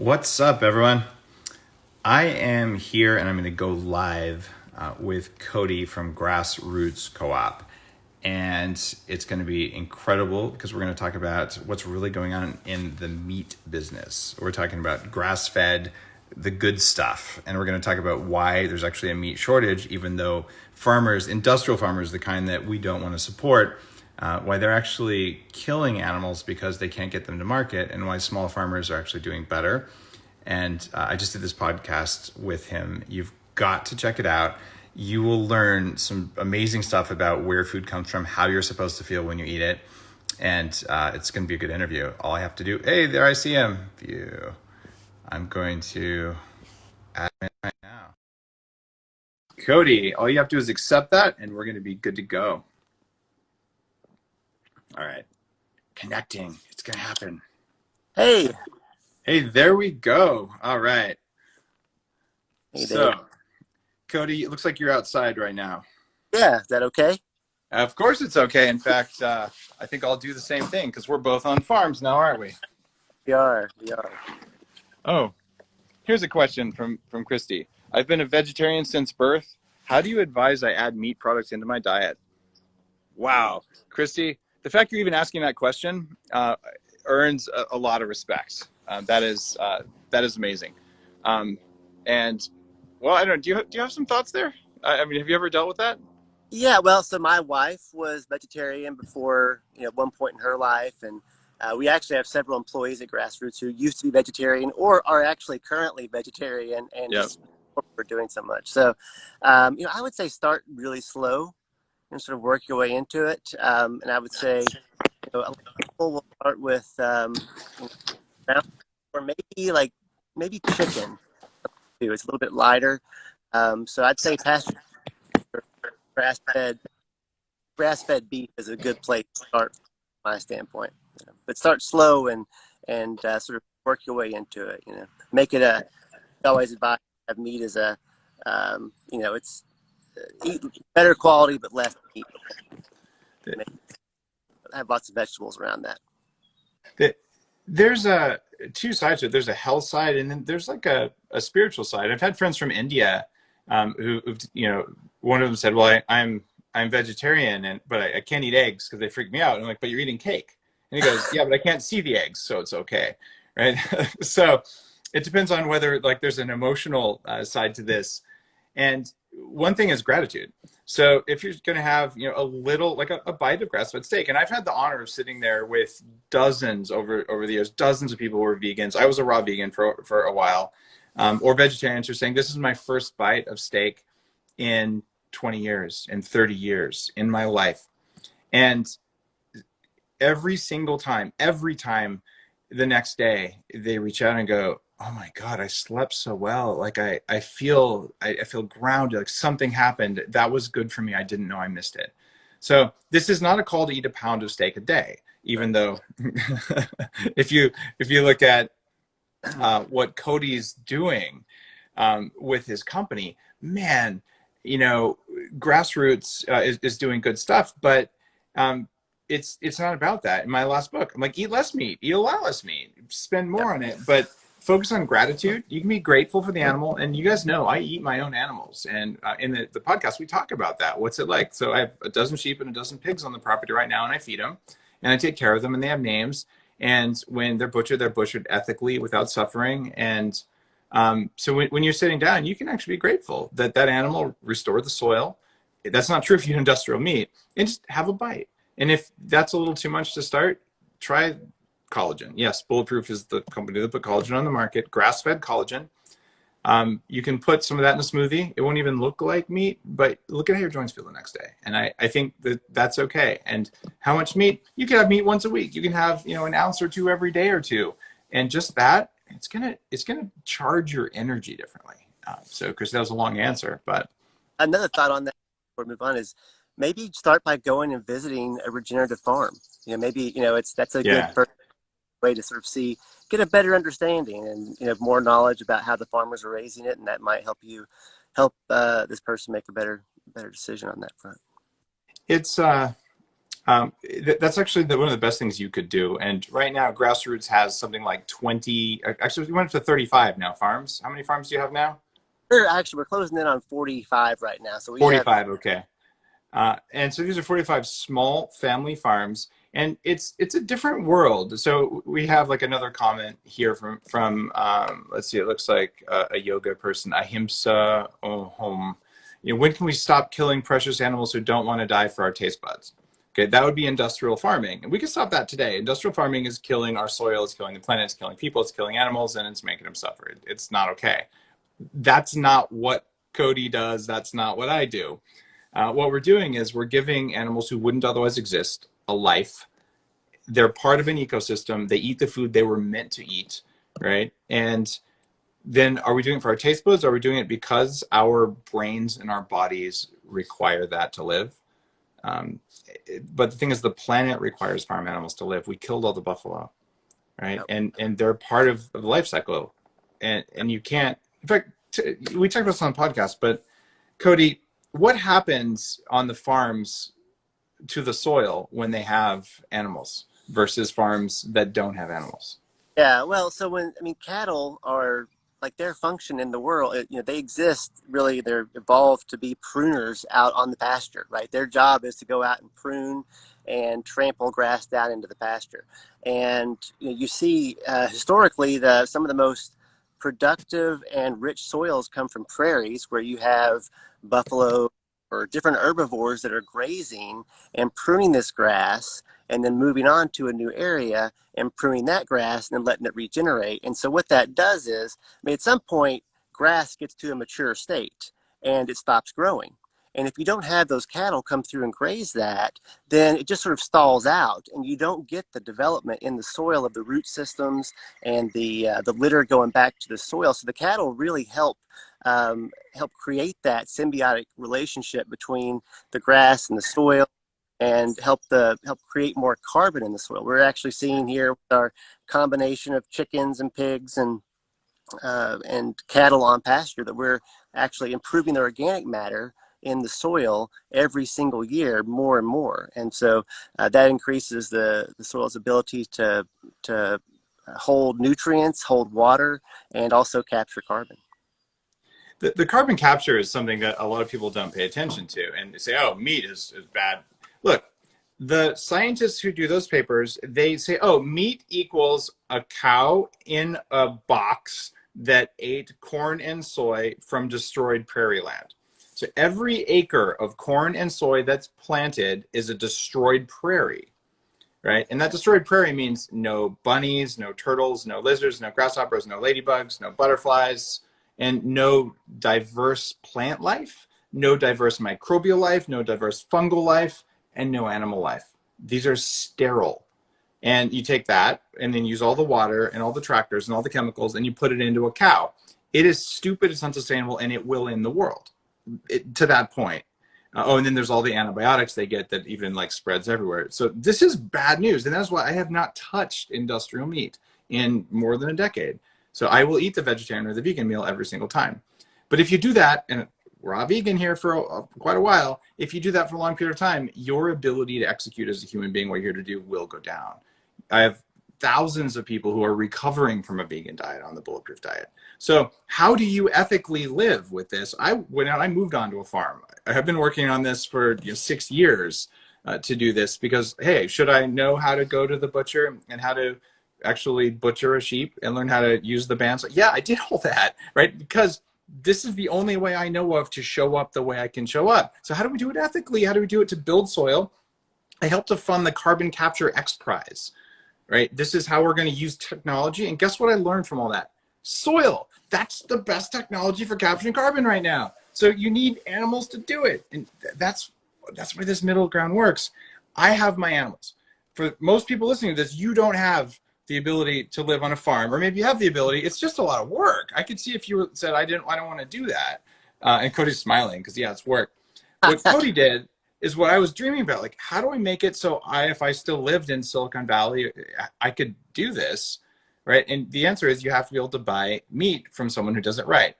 What's up, everyone? I am here and I'm going to go live with Cody from Grassroots Co-op. And it's going to be incredible because we're going to talk about what's really going on in the meat business. We're talking about grass-fed, the good stuff. And we're going to talk about why there's actually a meat shortage, even though farmers, industrial farmers, the kind that we don't want to support, why they're actually killing animals because they can't get them to market, and why small farmers are actually doing better. And I just did this podcast with him. You've got to check it out. You will learn some amazing stuff about where food comes from, how you're supposed to feel when you eat it. And it's going to be a good interview. All I have to do, hey, there I see him. View. I'm going to add him in right now. Cody, all you have to do is accept that, and we're going to be good to go. All right. Connecting. It's going to happen. Hey. Hey, there we go. All right. Hey, so, Dave. Cody, it looks like you're outside right now. Yeah, is that okay? Of course it's okay. In fact, I think I'll do the same thing because we're both on farms now, aren't we? We are. Oh, here's a question from Christy. I've been a vegetarian since birth. How do you advise I add meat products into my diet? Wow, Christy, the fact you're even asking that question earns a lot of respect. That is amazing. And well, I don't know. Do you have some thoughts there? I mean, have you ever dealt with that? Yeah, well, so my wife was vegetarian before, at one point in her life, and we actually have several employees at Grassroots who used to be vegetarian or are actually currently vegetarian, and Yep. just we're doing so much. So, I would say start really slow and sort of work your way into it. And I would say, a lot of people will start with or maybe chicken. It's a little bit lighter. So I'd say pasture, grass-fed beef is a good place to start from my standpoint. But start slow and sort of work your way into it. Make it I always advise have meat as a it's eat better quality but less meat. Have lots of vegetables around that. There's two sides to it. There's a health side, and then there's like a spiritual side. I've had friends from India who've one of them said, well, I'm vegetarian, but I can't eat eggs because they freak me out. And I'm like, but you're eating cake. And he goes, yeah, but I can't see the eggs, so it's okay, right? So it depends on whether there's an emotional side to this. And one thing is gratitude. So if you're going to have, a little, a bite of grass-fed steak, and I've had the honor of sitting there with dozens over the years, dozens of people who were vegans. I was a raw vegan for a while, or vegetarians who are saying, this is my first bite of steak in 20 years, in 30 years in my life. And every time, the next day, they reach out and go, oh my God, I slept so well. I feel grounded, like something happened. That was good for me. I didn't know I missed it. So this is not a call to eat a pound of steak a day, even though if you look at what Cody's doing with his company, man, Grassroots is doing good stuff, but it's not about that. In my last book, I'm like, eat less meat, eat a lot less meat, spend more on it, but focus on gratitude. You can be grateful for the animal. And you guys know I eat my own animals. And in the podcast, we talk about that. What's it like? So I have a dozen sheep and a dozen pigs on the property right now, and I feed them and I take care of them, and they have names. And when they're butchered ethically without suffering. And so when you're sitting down, you can actually be grateful that animal restored the soil. That's not true if you eat industrial meat. And just have a bite. And if that's a little too much to start, try collagen. Yes, Bulletproof is the company that put collagen on the market, grass-fed collagen. You can put some of that in a smoothie. It won't even look like meat, but look at how your joints feel the next day. And I think that's okay. And how much meat? You can have meat once a week. You can have, an ounce or two every day or two. And just that, it's gonna charge your energy differently. So, Chris, that was a long answer, but Another thought on that before we move on is maybe start by going and visiting a regenerative farm. That's a good first way to sort of get a better understanding and more knowledge about how the farmers are raising it, and that might help this person make a better decision on that front. It's That's actually one of the best things you could do. And right now, Grassroots has something like 20, actually, we went up to 35 now farms. How many farms do you have now? We're closing in on 45 right now. So we have 45, okay. And so these are 45 small family farms, and it's a different world. So we have like another comment here from let's see, it looks like a yoga person, Ahimsa Home. You know, when can we stop killing precious animals who don't want to die for our taste buds? Okay, that would be industrial farming, and we can stop that today. Industrial farming is killing our soil, it's killing the planet, it's killing people, it's killing animals, and it's making them suffer. It's not okay. That's not what Cody does. That's not what I do. What we're doing is we're giving animals who wouldn't otherwise exist a life. They're part of an ecosystem. They eat the food they were meant to eat, right? And then are we doing it for our taste buds? Or are we doing it because our brains and our bodies require that to live? But the thing is, the planet requires farm animals to live. We killed all the buffalo, right? Yep. And they're part of the life cycle. And you can't, in fact, we talked about this on the podcast, but Cody, what happens on the farms to the soil when they have animals versus farms that don't have animals? Yeah, well, so cattle are like their function in the world, they exist really, they're evolved to be pruners out on the pasture, right? Their job is to go out and prune and trample grass down into the pasture. And you see historically some of the most productive and rich soils come from prairies where you have buffalo or different herbivores that are grazing and pruning this grass and then moving on to a new area and pruning that grass and then letting it regenerate. And so what that does is, at some point, grass gets to a mature state and it stops growing. And if you don't have those cattle come through and graze that, then it just sort of stalls out, and you don't get the development in the soil of the root systems and the litter going back to the soil. So the cattle really help create that symbiotic relationship between the grass and the soil, and help create more carbon in the soil. We're actually seeing here with our combination of chickens and pigs and cattle on pasture that we're actually improving the organic matter in the soil every single year more and more. And so that increases the soil's ability to hold nutrients, hold water, and also capture carbon. The carbon capture is something that a lot of people don't pay attention to, and they say, oh, meat is bad. Look, the scientists who do those papers, they say, oh, meat equals a cow in a box that ate corn and soy from destroyed prairie land. So every acre of corn and soy that's planted is a destroyed prairie, right? And that destroyed prairie means no bunnies, no turtles, no lizards, no grasshoppers, no ladybugs, no butterflies, and no diverse plant life, no diverse microbial life, no diverse fungal life, and no animal life. These are sterile. And you take that and then use all the water and all the tractors and all the chemicals and you put it into a cow. It is stupid, it's unsustainable, and it will end the world to that point. And then there's all the antibiotics they get that even like spreads everywhere. So this is bad news. And that's why I have not touched industrial meat in more than a decade. So I will eat the vegetarian or the vegan meal every single time. But if you do that, and we're all vegan here for quite a while, if you do that for a long period of time, your ability to execute as a human being what you're here to do will go down. I have thousands of people who are recovering from a vegan diet on the Bulletproof diet. So how do you ethically live with this? I went out, I moved on to a farm. I have been working on this for 6 years to do this because, hey, should I know how to go to the butcher and how to actually butcher a sheep and learn how to use the bandsaw? Yeah, I did all that, right? Because this is the only way I know of to show up the way I can show up. So how do we do it ethically? How do we do it to build soil? I helped to fund the Carbon Capture X Prize, right? This is how we're going to use technology. And guess what I learned from all that? Soil. That's the best technology for capturing carbon right now. So you need animals to do it. And that's where this middle ground works. I have my animals. For most people listening to this, you don't have the ability to live on a farm, or maybe you have the ability. It's just a lot of work. I could see if you said, I don't want to do that. And Cody's smiling because, yeah, it's work. What Cody did is what I was dreaming about. Like, how do I make it so if I still lived in Silicon Valley, I could do this, right? And the answer is you have to be able to buy meat from someone who does it right.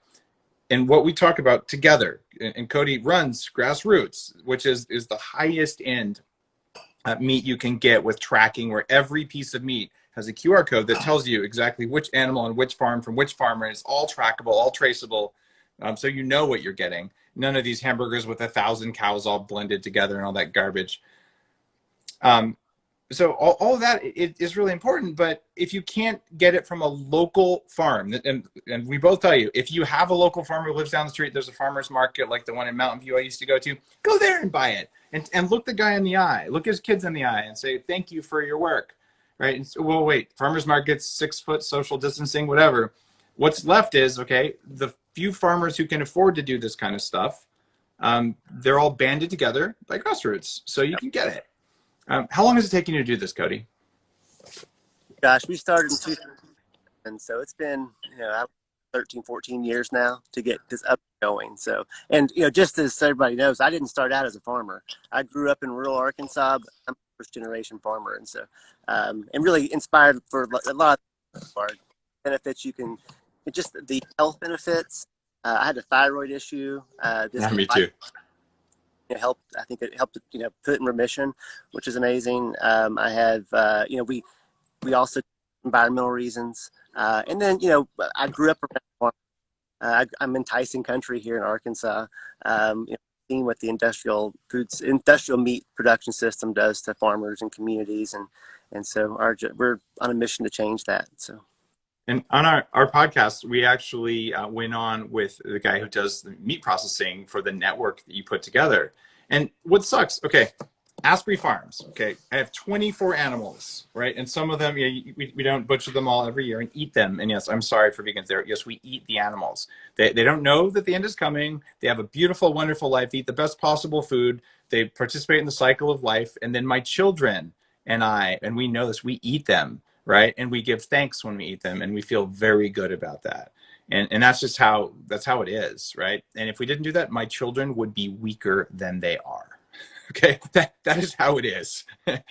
And what we talk about together, and Cody runs Grassroots, which is the highest end meat you can get with tracking, where every piece of meat has a QR code that tells you exactly which animal on which farm from which farmer. It's all trackable, all traceable, so you know what you're getting. None of these hamburgers with 1,000 cows all blended together and all that garbage. So all of that is really important. But if you can't get it from a local farm, and we both tell you, if you have a local farmer who lives down the street, there's a farmer's market like the one in Mountain View I used to go there and buy it, and look the guy in the eye, look his kids in the eye, and say thank you for your work, right? And so, well, wait, farmers markets, 6 foot social distancing, whatever. What's left is, okay, the few farmers who can afford to do this kind of stuff, they're all banded together by grassroots, so you can get it. How long has it taken you to do this, Cody? Gosh, we started in 2000, so it's been 13, 14 years now to get this up and going. So, and just as everybody knows, I didn't start out as a farmer. I grew up in rural Arkansas, but I'm a first generation farmer, and so and really inspired for a lot of benefits you can, just the health benefits. I had a thyroid issue. Me too. I think it helped put it in remission, which is amazing. I have we also environmental reasons, and then I grew up around farm. I'm in Tyson country here in Arkansas. Seeing what the industrial meat production system does to farmers and communities, and so we're on a mission to change that. So. And on our podcast, we actually went on with the guy who does the meat processing for the network that you put together. And what sucks, okay, Asprey Farms, okay, I have 24 animals, right? And some of them, we don't butcher them all every year and eat them. And yes, I'm sorry for vegans there. Yes, we eat the animals. They don't know that the end is coming. They have a beautiful, wonderful life. They eat the best possible food. They participate in the cycle of life. And then my children and I, and we know this, we eat them. Right. And we give thanks when we eat them, and we feel very good about that. And that's just how it is. Right. And if we didn't do that, my children would be weaker than they are. Okay. That is how it is.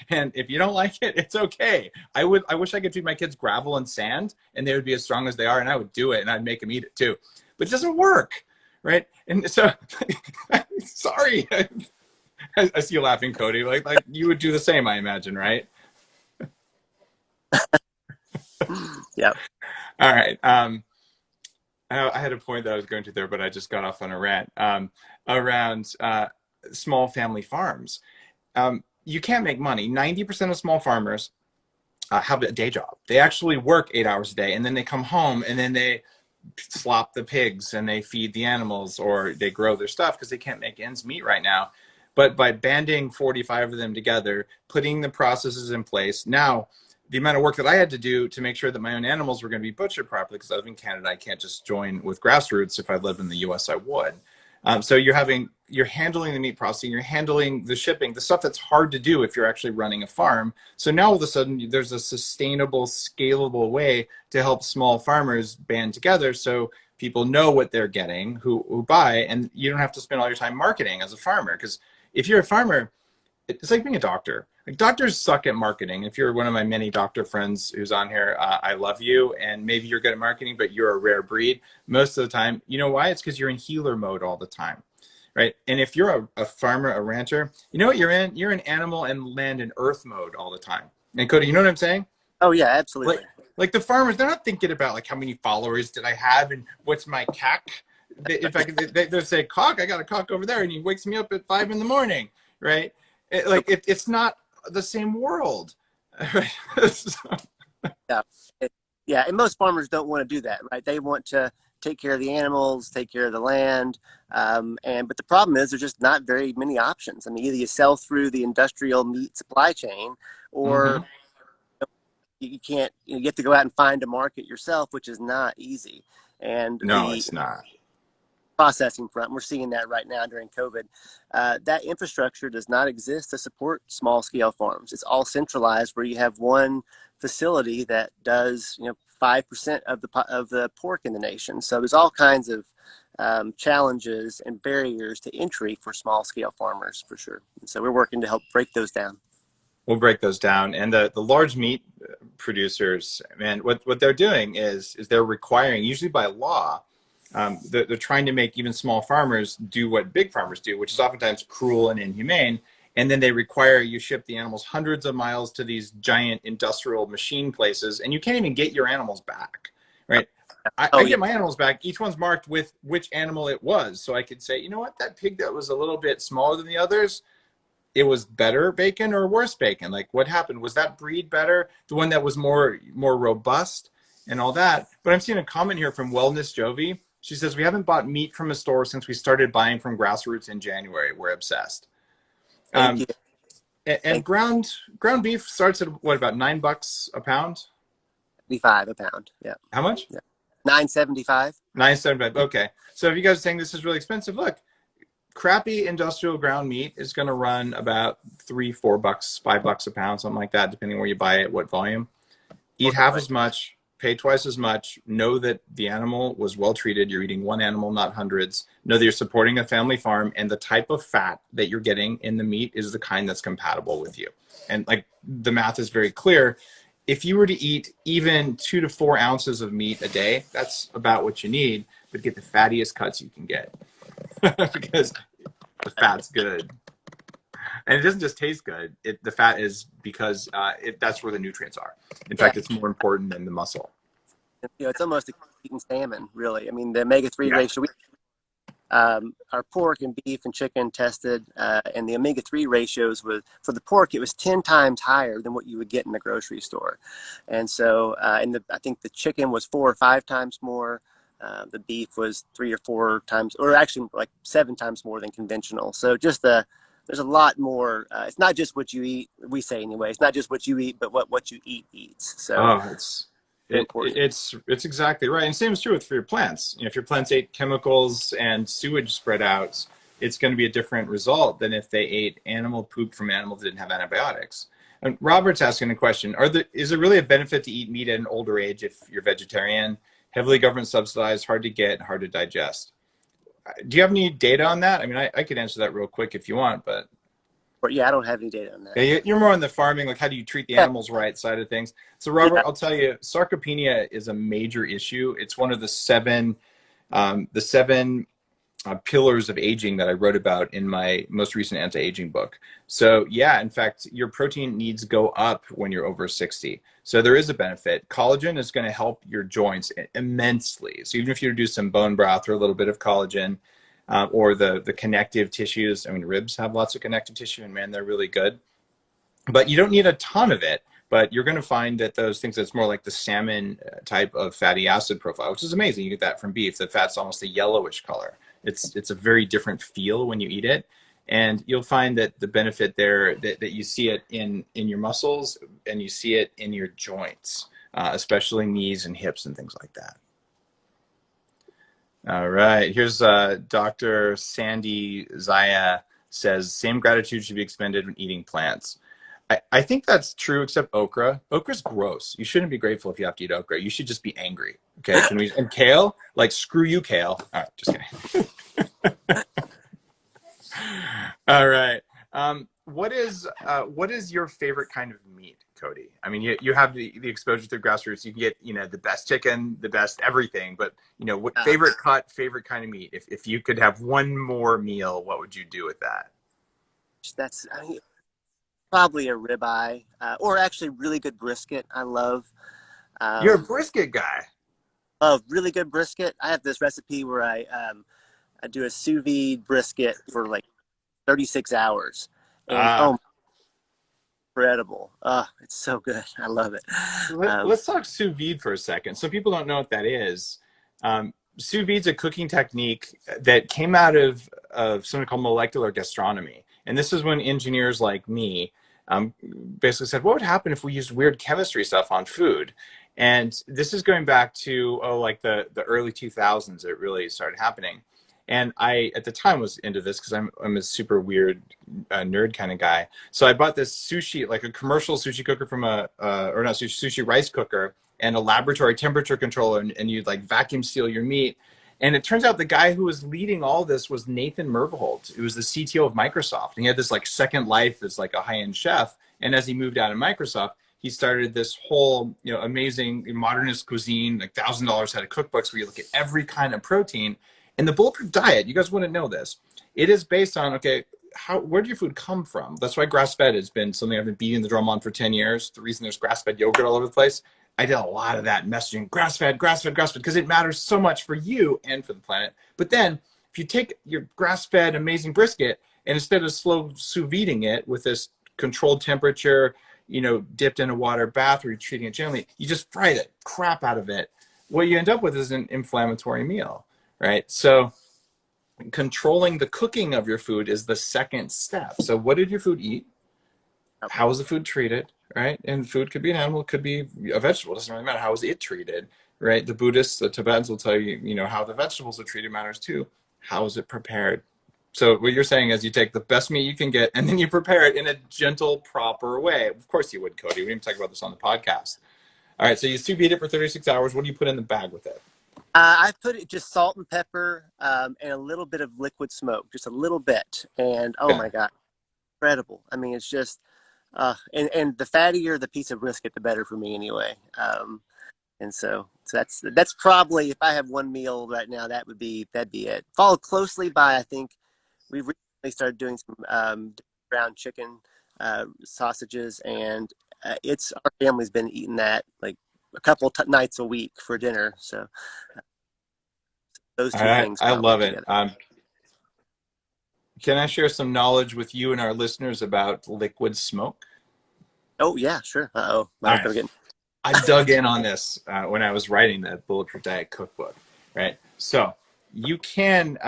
And if you don't like it, it's okay. I wish I could feed my kids gravel and sand and they would be as strong as they are, and I would do it, and I'd make them eat it too. But it doesn't work. Right. And so sorry. I see you laughing, Cody. Like you would do the same, I imagine. Right. Yeah. All right. I had a point that I was going to there, but I just got off on a rant around small family farms. You can't make money. 90% of small farmers have a day job. They actually work 8 hours a day, and then they come home and then they slop the pigs and they feed the animals, or they grow their stuff because they can't make ends meet right now. But by banding 45 of them together, putting the processes in place, now the amount of work that I had to do to make sure that my own animals were going to be butchered properly, because I live in Canada, I can't just join with grassroots. If I lived in the US, I would. So you're handling the meat processing, you're handling the shipping, the stuff that's hard to do if you're actually running a farm. So now all of a sudden there's a sustainable, scalable way to help small farmers band together, so people know what they're getting, who buy, and you don't have to spend all your time marketing as a farmer. Because if you're a farmer, it's like being a doctor. Like, doctors suck at marketing. If you're one of my many doctor friends who's on here, I love you. And maybe you're good at marketing, but you're a rare breed most of the time. You know why? It's because you're in healer mode all the time, right? And if you're a farmer, a rancher, you know what you're in? You're in animal and land and earth mode all the time. And Cody, you know what I'm saying? Oh yeah, absolutely. Like the farmers, they're not thinking about like how many followers did I have and what's my CAC. In fact, they say, "Cock, I got a cock over there," and he wakes me up at 5 a.m, right? It's not the same world. Yeah, and most farmers don't want to do that, right? They want to take care of the animals, take care of the land, but the problem is there's just not very many options. I mean, either you sell through the industrial meat supply chain, or you can't. You have to go out and find a market yourself, which is not easy. And no, it's not. Processing front, we're seeing that right now during COVID. That infrastructure does not exist to support small scale farms. It's all centralized, where you have one facility that does 5% of the pork in the nation. So there's all kinds of challenges and barriers to entry for small scale farmers, for sure. And so we're working to help break those down. We'll break those down. And the large meat producers, man, what they're doing is they're requiring, usually by law, they're trying to make even small farmers do what big farmers do, which is oftentimes cruel and inhumane. And then they require you ship the animals hundreds of miles to these giant industrial machine places, and you can't even get your animals back, right? I get my animals back. Each one's marked with which animal it was. So I could say, you know what, that pig that was a little bit smaller than the others, it was better bacon or worse bacon? Like, what happened? Was that breed better? The one that was more robust and all that. But I'm seeing a comment here from Wellness Jovi. She says, we haven't bought meat from a store since we started buying from Grassroots in January. We're obsessed. Thank you. And ground beef starts at what, about $9 a pound? 75 a pound. Yeah. How much? Yeah. 9.75. 9.75. Okay. So if you guys are saying this is really expensive, look, crappy industrial ground meat is going to run about $3, $4, $5 a pound, something like that, depending on where you buy it, what volume. Eat half as much, pay twice as much. Know that the animal was well treated. You're eating one animal, not hundreds. Know that you're supporting a family farm, and the type of fat that you're getting in the meat is the kind that's compatible with you. And like, the math is very clear. If you were to eat even 2 to 4 ounces of meat a day, that's about what you need, but get the fattiest cuts you can get. Because the fat's good, and it doesn't just taste good. The fat is because that's where the nutrients are. In fact, it's more important than the muscle. You know, it's almost like eating salmon, really. I mean, the omega-3 ratio. Our pork and beef and chicken tested, and the omega-3 ratios for the pork, it was 10 times higher than what you would get in the grocery store, and so I think the chicken was 4 or 5 times more. The beef was 3 or 4 times, or actually like 7 times more than conventional. So just there's a lot more. It's not just what you eat. We say anyway. It's not just what you eat, but what you eat eats. So it's exactly right. And same is true for your plants. You know, if your plants ate chemicals and sewage spread out, it's going to be a different result than if they ate animal poop from animals that didn't have antibiotics. And Robert's asking a question: is it really a benefit to eat meat at an older age if you're vegetarian? Heavily government subsidized, hard to get, hard to digest. Do you have any data on that? I mean, I could answer that real quick if you want, but yeah, I don't have any data on that. Yeah, you're more on the farming, like how do you treat the animals right side of things. So Robert, I'll tell you, sarcopenia is a major issue. It's one of the seven pillars of aging that I wrote about in my most recent anti-aging book. So yeah, in fact, your protein needs go up when you're over 60. So there is a benefit. Collagen is going to help your joints immensely. So even if you do some bone broth or a little bit of collagen, or the connective tissues, I mean, ribs have lots of connective tissue, and man, they're really good. But you don't need a ton of it. But you're going to find that those things, that's more like the salmon type of fatty acid profile, which is amazing. You get that from beef. The fat's almost a yellowish color. It's a very different feel when you eat it. And you'll find that the benefit there, that you see it in your muscles, and you see it in your joints, especially knees and hips and things like that. All right, here's Dr. Sandy Zaya says, same gratitude should be expended when eating plants. I think that's true, except okra. Okra's gross. You shouldn't be grateful if you have to eat okra. You should just be angry. Okay, and kale, like, screw you, kale. All right, just kidding. All right. What is your favorite kind of meat, Cody? I mean, you have the exposure through Grassroots. You can get, the best chicken, the best everything, but what favorite cut, favorite kind of meat? If you could have one more meal, what would you do with that? That's probably a ribeye, or actually really good brisket. I love. You're a brisket guy. Love really good brisket. I have this recipe where I do a sous vide brisket for like 36 hours. And incredible. It's so good. I love it. Let's talk sous vide for a second. So people don't know what that is. Sous vide's a cooking technique that came out of something called molecular gastronomy. And this is when engineers like me basically said, what would happen if we used weird chemistry stuff on food? And this is going back to, like the early 2000s, it really started happening. And I, at the time, was into this because I'm a super weird nerd kind of guy. So I bought this sushi, like a commercial sushi cooker from sushi rice cooker, and a laboratory temperature controller, and you'd like vacuum seal your meat. And it turns out the guy who was leading all this was Nathan Mervold. It was the CTO of Microsoft. And he had this like second life as like a high-end chef. And as he moved out of Microsoft, he started this whole, amazing modernist cuisine, like $1,000 head of cookbooks where you look at every kind of protein. And the Bulletproof diet, you guys wouldn't know this. It is based on, okay, where did your food come from? That's why grass-fed has been something I've been beating the drum on for 10 years. The reason there's grass-fed yogurt all over the place. I did a lot of that messaging, grass-fed, grass-fed, grass-fed, because it matters so much for you and for the planet. But then if you take your grass-fed amazing brisket and instead of slow sous videing it with this controlled temperature, dipped in a water bath or you're treating it gently, you just fry the crap out of it. What you end up with is an inflammatory meal, right? So controlling the cooking of your food is the second step. So what did your food eat? How was the food treated, right? And food could be an animal, could be a vegetable. It doesn't really matter. How was it treated, right? The Buddhists, the Tibetans will tell you, how the vegetables are treated matters too. How is it prepared? So what you're saying is you take the best meat you can get and then you prepare it in a gentle, proper way. Of course you would, Cody. We didn't talk about this on the podcast. All right, so you sous vide it for 36 hours. What do you put in the bag with it? I put it just salt and pepper and a little bit of liquid smoke, just a little bit. And oh my God, incredible. I mean, it's just, and the fattier the piece of brisket, the better for me anyway. And so that's probably, if I have one meal right now, that'd be it. Followed closely by, I think we recently started doing some brown chicken sausages, and our family's been eating that like a couple nights a week for dinner. So those two things. I love it. Can I share some knowledge with you and our listeners about liquid smoke? Oh yeah, sure. Uh-oh. I dug in on this when I was writing the Bulletproof Diet Cookbook, right? So you can,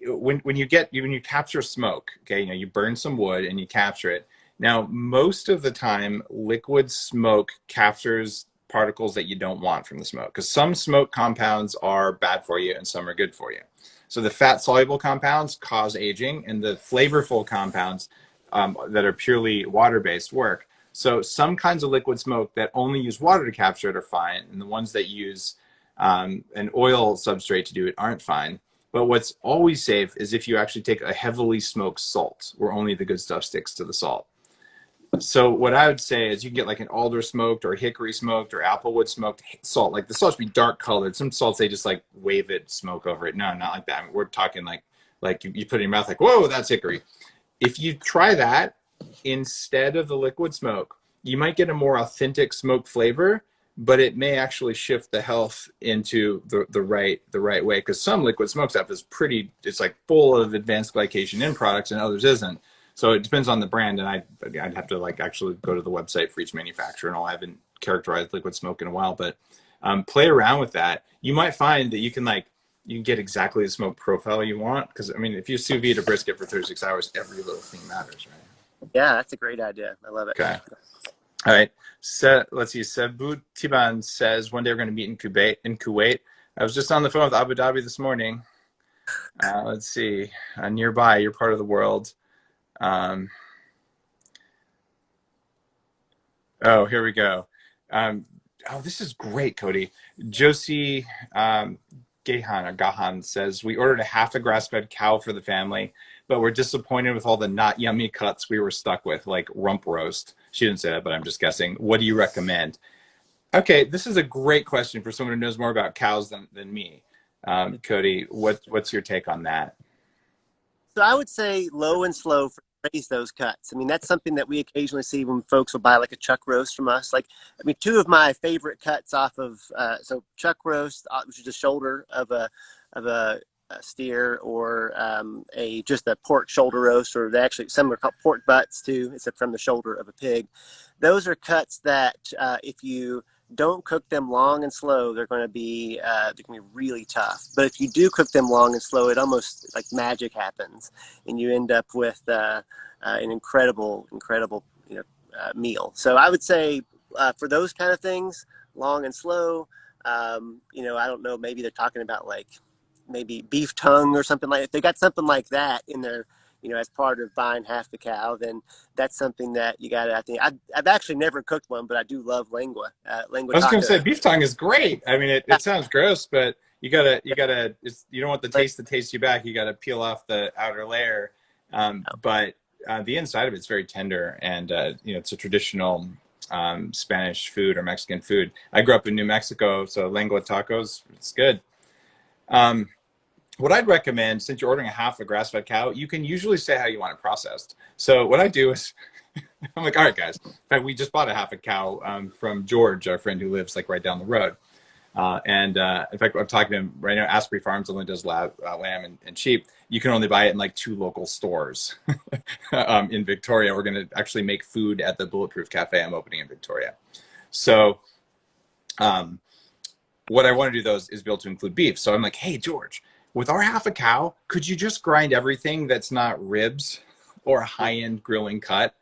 when you capture smoke, okay, you burn some wood and you capture it. Now, most of the time, liquid smoke captures particles that you don't want from the smoke, because some smoke compounds are bad for you and some are good for you. So the fat soluble compounds cause aging, and the flavorful compounds that are purely water-based work. So some kinds of liquid smoke that only use water to capture it are fine, and the ones that use an oil substrate to do it aren't fine. But what's always safe is if you actually take a heavily smoked salt, where only the good stuff sticks to the salt. So what I would say is you can get like an alder smoked or hickory smoked or applewood smoked salt. Like the salt should be dark colored. Some salts, they just like wave it, smoke over it. No, not like that. I mean, we're talking like you put it in your mouth like, whoa, that's hickory. If you try that instead of the liquid smoke, you might get a more authentic smoke flavor, but it may actually shift the health into the right way. Because some liquid smoke stuff is it's like full of advanced glycation end products and others isn't. So it depends on the brand, and I'd have to like actually go to the website for each manufacturer, and I haven't characterized liquid smoke in a while, but play around with that. You might find that you can get exactly the smoke profile you want, because I mean, if you sous vide a brisket for 36 hours, every little thing matters, right? Yeah, that's a great idea. I love it. Okay. All right. Let's see. Sabu Tiban says one day we're going to meet in Kuwait. I was just on the phone with Abu Dhabi this morning. Let's see. Nearby, you're part of the world. Oh, here we go. This is great, Cody. Josie Gahan says, we ordered a half a grass-fed cow for the family, but we're disappointed with all the not yummy cuts we were stuck with, like rump roast. She didn't say that, but I'm just guessing. What do you recommend? Okay, this is a great question for someone who knows more about cows than me. Cody, what's your take on that? So I would say low and slow for raise those cuts. I mean, that's something that we occasionally see when folks will buy like a chuck roast from us. Like, I mean, two of my favorite cuts off of so chuck roast, which is a shoulder of a steer, or just a pork shoulder roast, or some are called pork butts too. It's from the shoulder of a pig. Those are cuts that if you don't cook them long and slow, they're going to be really tough. But if you do cook them long and slow, it almost like magic happens, and you end up with an incredible meal. So I would say for those kind of things, long and slow. I don't know. Maybe they're talking about like maybe beef tongue or something like. If they got something like that in their as part of buying half the cow, then that's something that you got to, I think, I've actually never cooked one, but I do love lengua. Lengua I was going taco. to say beef tongue is great. I mean, it sounds gross, but you don't want the taste to taste you back. You got to peel off the outer layer. But the inside of it's very tender, and it's a traditional Spanish food or Mexican food. I grew up in New Mexico, so lengua tacos, it's good. what I'd recommend, since you're ordering a half a grass-fed cow, you can usually say how you want it processed. So what I do is, I'm like, all right, guys. In fact, we just bought a half a cow from George, our friend who lives like right down the road. In fact, I'm talking to him right now. Asprey Farms only does lamb and sheep. You can only buy it in like 2 local stores in Victoria. We're going to actually make food at the Bulletproof Cafe I'm opening in Victoria. So what I want to do though is be able to include beef. So I'm like, hey, George, with our half a cow, could you just grind everything that's not ribs or a high-end grilling cut?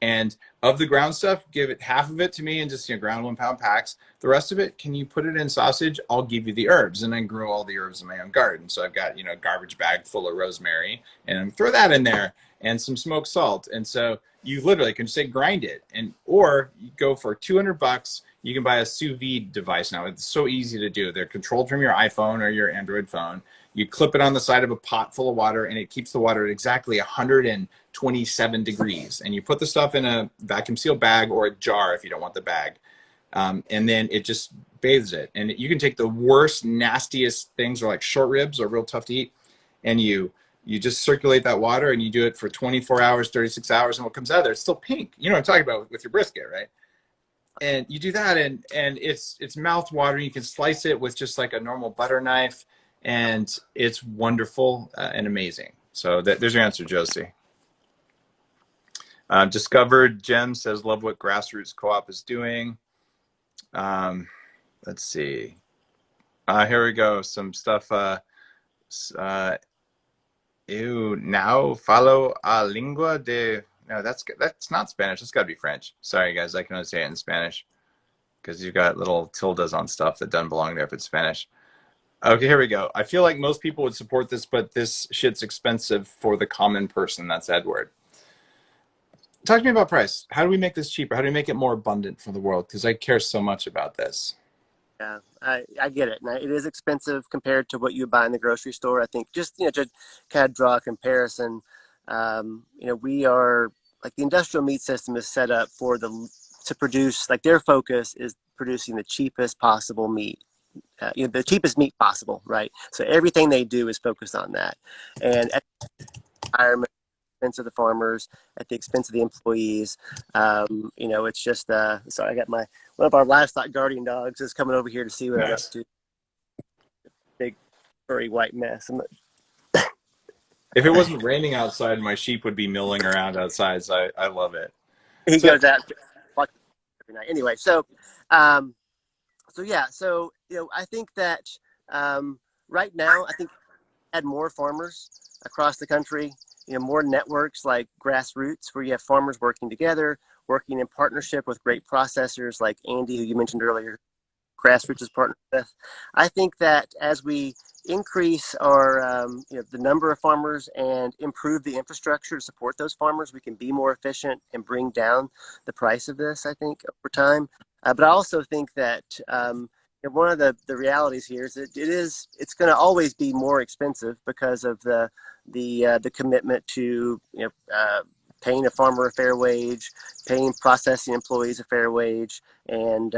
And of the ground stuff, give it half of it to me and just, ground 1-pound packs. The rest of it, can you put it in sausage? I'll give you the herbs, and I grow all the herbs in my own garden. So I've got, a garbage bag full of rosemary, and throw that in there, and some smoked salt. And so you literally can say grind it, or you go for $200. You can buy a sous vide device now. It's so easy to do. They're controlled from your iPhone or your Android phone. You clip it on the side of a pot full of water, and it keeps the water at exactly 127 degrees. And you put the stuff in a vacuum seal bag or a jar if you don't want the bag. And then it just bathes it. And you can take the worst, nastiest things, or like short ribs are real tough to eat, and you just circulate that water, and you do it for 24 hours, 36 hours, and what comes out of there, it's still pink. You know what I'm talking about with your brisket, right? And you do that, and it's mouth watering. You can slice it with just like a normal butter knife, and it's wonderful and amazing. So there's your answer, Josie. Discovered Gem says, love what Grassroots Co-op is doing. Let's see. Here we go. Some stuff. Now follow a lingua de. No, that's not Spanish. That's got to be French. Sorry, guys. I can only say it in Spanish because you've got little tildes on stuff that doesn't belong there if it's Spanish. Okay, here we go. I feel like most people would support this, but this shit's expensive for the common person. That's Edward. Talk to me about price. How do we make this cheaper? How do we make it more abundant for the world? Because I care so much about this. Yeah, I get it. Now, it is expensive compared to what you buy in the grocery store. I think just, to kind of draw a comparison, we are, like, the industrial meat system is set up to produce, like, their focus is producing the cheapest possible meat. The cheapest meat possible, right? So everything they do is focused on that. And at the environment, expense of the farmers, at the expense of the employees. It's just, sorry, I got one of our livestock guardian dogs is coming over here to see what Nice. I'm up to. Big, furry white mess. If it wasn't raining outside, my sheep would be milling around outside. So I love it. He goes out every night. Anyway, I think that right now, I think add more farmers across the country, more networks like Grassroots, where you have farmers working together, working in partnership with great processors like Andy, who you mentioned earlier, Grassroots is partnered with. I think that as we increase our, the number of farmers and improve the infrastructure to support those farmers, we can be more efficient and bring down the price of this, I think, over time. But I also think that one of the realities here is that it's going to always be more expensive because of the commitment to paying a farmer a fair wage, paying processing employees a fair wage, and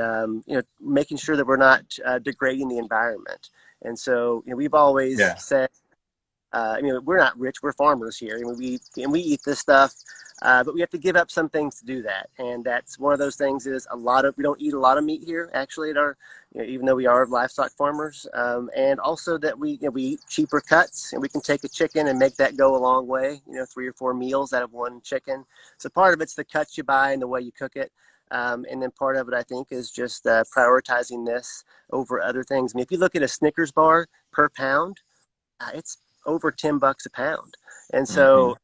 making sure that we're not degrading the environment. And so we've always said, we're not rich, we're farmers here, and we eat this stuff, but we have to give up some things to do that. And that's one of those things is we don't eat a lot of meat here, actually, at our, even though we are livestock farmers, and also that we eat cheaper cuts, and we can take a chicken and make that go a long way, 3 or 4 meals out of one chicken. So part of it's the cuts you buy and the way you cook it. And then part of it, I think, is just prioritizing this over other things. I mean, if you look at a Snickers bar per pound, it's over $10 a pound. And so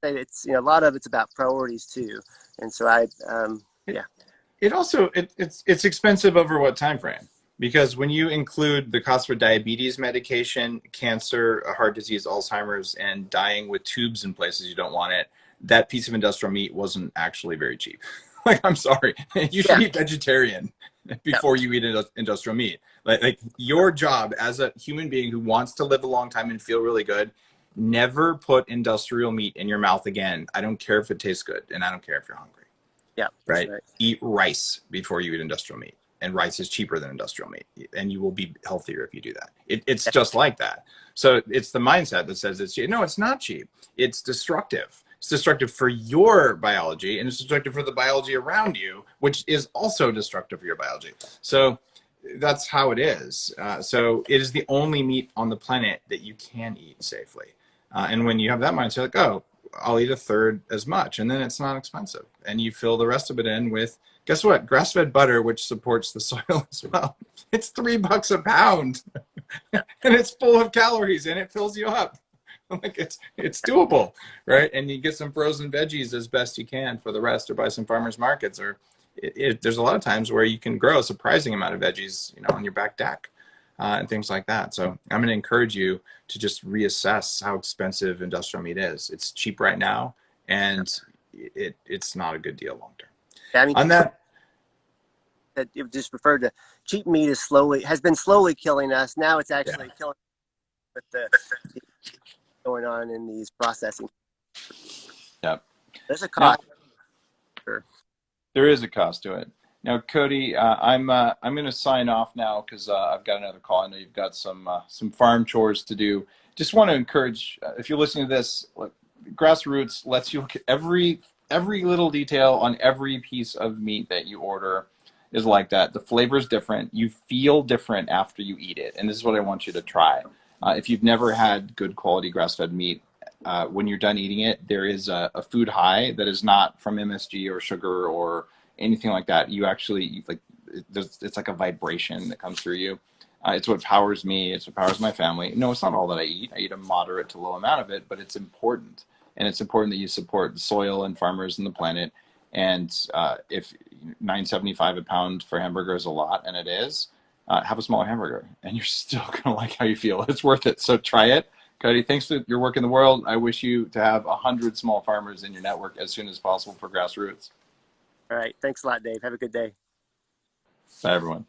it's, a lot of it's about priorities too. And so It also, it's expensive over what time frame? Because when you include the cost for diabetes medication, cancer, heart disease, Alzheimer's, and dying with tubes in places you don't want it, that piece of industrial meat wasn't actually very cheap. Like, I'm sorry, you should eat vegetarian before you eat industrial meat. Like your job as a human being who wants to live a long time and feel really good, never put industrial meat in your mouth again. I don't care if it tastes good, and I don't care if you're hungry. Yeah. Right? Eat rice before you eat industrial meat. and rice is cheaper than industrial meat, and you will be healthier if you do that. It's just like that. So it's the mindset that says it's cheap. No, it's not cheap. It's destructive. It's destructive for your biology, and it's destructive for the biology around you, which is also destructive for your biology. So that's how it is. So it is the only meat on the planet that you can eat safely. And when you have that mindset, like, oh, I'll eat a third as much, and then it's not expensive. And you fill the rest of it in with, guess what? Grass-fed butter, which supports the soil as well. It's $3 a pound, and it's full of calories, and it fills you up. Like it's doable, right? And you get some frozen veggies as best you can for the rest, or buy some farmers markets, or there's a lot of times where you can grow a surprising amount of veggies, on your back deck, and things like that. So I'm going to encourage you to just reassess how expensive industrial meat is. It's cheap right now, and it's not a good deal long term. Yeah, I mean, On that, it just referred to cheap meat has been slowly killing us. Now it's actually killing with the going on in these processing. Yep. There's a cost. There is a cost to it. Now, Cody, I'm going to sign off now because I've got another call. I know you've got some farm chores to do. Just want to encourage, if you're listening to this, look, Grassroots lets you look at every little detail on every piece of meat that you order is like that. The flavor is different. You feel different after you eat it, and this is what I want you to try. If you've never had good quality grass-fed meat, when you're done eating it, there is a food high that is not from MSG or sugar or anything like that. You actually, it's like a vibration that comes through you. It's what powers me. It's what powers my family. No, it's not all that I eat. I eat a moderate to low amount of it, but it's important. And it's important that you support the soil and farmers and the planet. And if $9.75 a pound for hamburger is a lot, and it is, have a smaller hamburger, and you're still going to like how you feel. It's worth it. So try it. Cody, thanks for your work in the world. I wish you to have 100 small farmers in your network as soon as possible for Grassroots. All right. Thanks a lot, Dave. Have a good day. Bye, everyone.